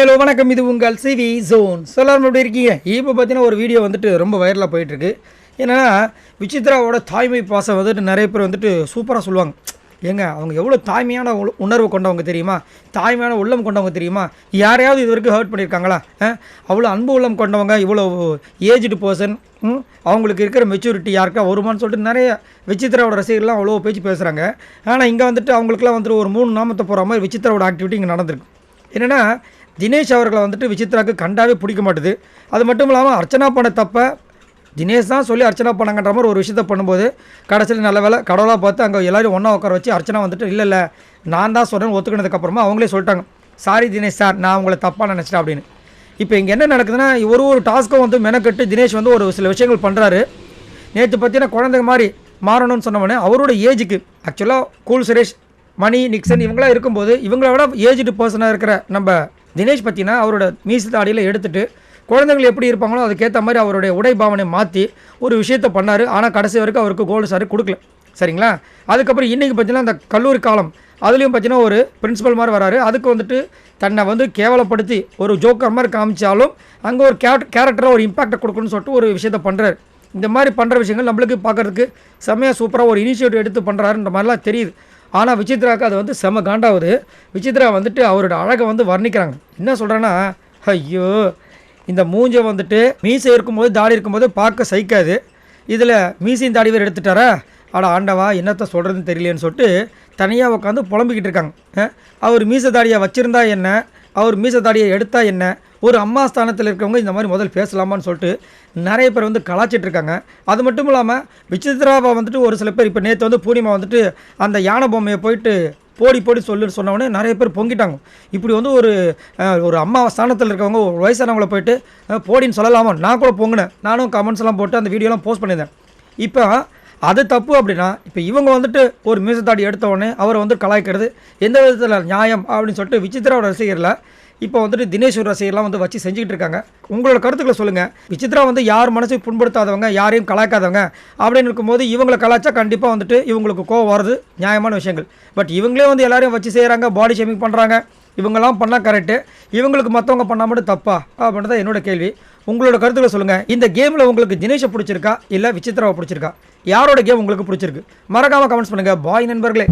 Hello வணக்கம், இது உங்கள் சிவி ஜோன். எல்லாரும் எப்படி இருக்கீங்க? இப்போ பார்த்தீங்கன்னா ஒரு வீடியோ வந்துட்டு ரொம்ப வைரலாக போயிட்டுருக்கு. ஏன்னா விசித்ராவோட தாய்மை பாசம் வந்துட்டு நிறைய பேர் வந்துட்டு சூப்பராக சொல்லுவாங்க. ஏங்க அவங்க எவ்வளோ தாய்மையான உணர்வு கொண்டவங்க தெரியுமா, தாய்மையான உள்ளம் கொண்டவங்க தெரியுமா, யாரையாவது இது வரைக்கும் ஹர்ட் பண்ணியிருக்காங்களா? அவ்வளோ அன்பு உள்ளம் கொண்டவங்க, இவ்வளோ ஏஜ்டு பர்சன், அவங்களுக்கு இருக்கிற மெச்சூரிட்டி யாருக்கா வருமானு சொல்லிட்டு நிறைய விசித்ராவோட ரசிகர்கள்லாம் அவ்வளோ பேச்சு பேசுகிறாங்க. ஆனால் இங்கே வந்துட்டு அவங்களுக்குலாம் வந்துட்டு ஒரு 3 நாமத்தை போகிற மாதிரி விசித்ராவோட ஆக்டிவிட்டி இங்கே நடந்திருக்கு. என்னென்னா தினேஷ் அவர்களை வந்துட்டு விசித்ராவுக்கு கண்டாவே பிடிக்க மாட்டுது. அது மட்டும் இல்லாமல் அர்ச்சனா பண்ண தப்ப தினேஷ் தான் சொல்லி அர்ச்சனா பண்ணாங்கன்ற மாதிரி ஒரு விஷயத்த பண்ணும்போது கடைசியில் நல்ல வேலை கடவுளாக பார்த்து அங்கே எல்லோரும் ஒன்றா உட்கார வச்சு அர்ச்சனா வந்துட்டு இல்லை நான் தான் சொல்கிறேன்னு ஒத்துக்கினதுக்கப்புறமா அவங்களே சொல்லிட்டாங்க, சாரி தினேஷ் சார், நான் உங்களை தப்பாக நினச்சிட்டேன் அப்படின்னு. இப்போ இங்கே என்ன நடக்குதுன்னா ஒரு டாஸ்க்கும் வந்து மெனக்கட்டு தினேஷ் வந்து ஒரு சில விஷயங்கள் பண்ணுறாரு. நேற்று பார்த்தீங்கன்னா குழந்தைங்க மாதிரி மாறணும்னு சொன்னவொடனே அவரோட ஏஜுக்கு ஆக்சுவலாக கூல் சுரேஷ், மணி, நிக்சன் இவங்களாம் இருக்கும்போது இவங்கள விட ஏஜ்டு பர்சனாக இருக்கிற நம்ம தினேஷ் பார்த்தீங்கன்னா அவரோட மீசு தாடியில் எடுத்துகிட்டு குழந்தைகள் எப்படி இருப்பாங்களோ அதுக்கேற்ற மாதிரி அவருடைய உடை பாவனை மாற்றி ஒரு விஷயத்த பண்ணார். ஆனால் கடைசி வரைக்கும் அவருக்கு கோல்டு சார் கொடுக்கல, சரிங்களா? அதுக்கப்புறம் இன்றைக்கி பார்த்தீங்கன்னா அந்த கல்லூரி காலம் அதுலேயும் பார்த்தீங்கன்னா ஒரு பிரின்ஸிபல் மாதிரி வராரு. அதுக்கு வந்துட்டு தன்னை வந்து கேவலப்படுத்தி ஒரு ஜோக்கர் மாதிரி காமிச்சாலும் அங்கே ஒரு கேரக்டராக ஒரு இம்பாக்டை கொடுக்கணும்னு சொல்லிட்டு ஒரு விஷயத்த பண்ணுறாரு. இந்த மாதிரி பண்ணுற விஷயங்கள் நம்மளுக்கு பார்க்குறதுக்கு செம்மையாக சூப்பராக ஒரு இனிஷியேட்டிவ் எடுத்து பண்ணுறாருன்ற மாதிரிலாம் தெரியுது. ஆனால் விசித்ராவுக்கு அது வந்து செம காண்டாகுது. விசித்ரா வந்துட்டு அவரோட அழகை வந்து வர்ணிக்கிறாங்க. என்ன சொல்கிறேன்னா, ஐயோ இந்த மூஞ்சை வந்துட்டு மீசை இருக்கும்போது தாடி இருக்கும்போது பார்க்க சகிக்காது, இதில் மீசையும் தாடி வேறு எடுத்துட்டாரா, அட ஆண்டவா என்னத்தை சொல்கிறதுன்னு தெரியலேன்னு சொல்லிட்டு தனியாக உட்காந்து புலம்பிக்கிட்டு இருக்காங்க. அவர் மீசை தாடியை வச்சுருந்தா என்ன, அவர் மீசை தாடியை எடுத்தா என்ன, ஒரு அம்மா ஸ்தானத்தில் இருக்கிறவங்க இந்த மாதிரி முதல் பேசலாமான்னு சொல்லிட்டு நிறைய பேர் வந்து கலாச்சிட்டு இருக்காங்க. அது மட்டும் இல்லாமல் விசித்ராவை வந்துட்டு ஒரு சில பேர் இப்போ நேற்று வந்து பூர்ணிமா வந்துட்டு அந்த யானை பொம்மையை போயிட்டு போடி சொல்லுன்னு சொன்னவொடனே நிறைய பேர் பொங்கிட்டாங்க. இப்படி வந்து ஒரு அம்மா ஸ்தானத்தில் இருக்கவங்க ஒரு வயசானவங்களை போயிட்டு போடின்னு சொல்லலாமா, நான் கூட பொங்கினேன், நானும் கமெண்ட்ஸ் எல்லாம் போட்டு அந்த வீடியோலாம் போஸ்ட் பண்ணியிருந்தேன். இப்போ அது தப்பு அப்படின்னா இப்போ இவங்க வந்துட்டு ஒரு மீசத்தாடி எடுத்த உடனே அவரை வந்து கலாய்க்கிறது எந்த விதத்தில் நியாயம் அப்படின்னு சொல்லிட்டு விசித்ராவோட ரசிகரில் இப்போ வந்துட்டு தினேஷ் ரசிகர்லாம் வந்து வச்சு செஞ்சுக்கிட்டு இருக்காங்க. உங்களோட கருத்துக்களை சொல்லுங்கள். விசித்ரா வந்து யார் மனசுக்கு புண்படுத்தாதவங்க, யாரையும் கலாய்க்காதவங்க அப்படின்னு இருக்கும்போது இவங்களை கலாய்ச்சா கண்டிப்பாக வந்துட்டு இவங்களுக்கு கோவம் வர்றது நியாயமான விஷயங்கள். பட் இவங்களே வந்து எல்லாரையும் வச்சு செய்கிறாங்க, பாடி ஷேமிங் பண்ணுறாங்க, இவங்கெல்லாம் பண்ணால் கரெக்டு, இவங்களுக்கு மற்றவங்க பண்ணால் மட்டும் தப்பா அப்படின்றத என்னோட கேள்வி. உங்களோட கருத்துக்களை சொல்லுங்கள். இந்த கேமில் உங்களுக்கு தினேஷை பிடிச்சிருக்கா இல்லை விசித்ராவை பிடிச்சிருக்கா, யாரோட கேம் உங்களுக்கு பிடிச்சிருக்கு மறக்காமல் கமெண்ட்ஸ் பண்ணுங்கள். பாய் நண்பர்களே.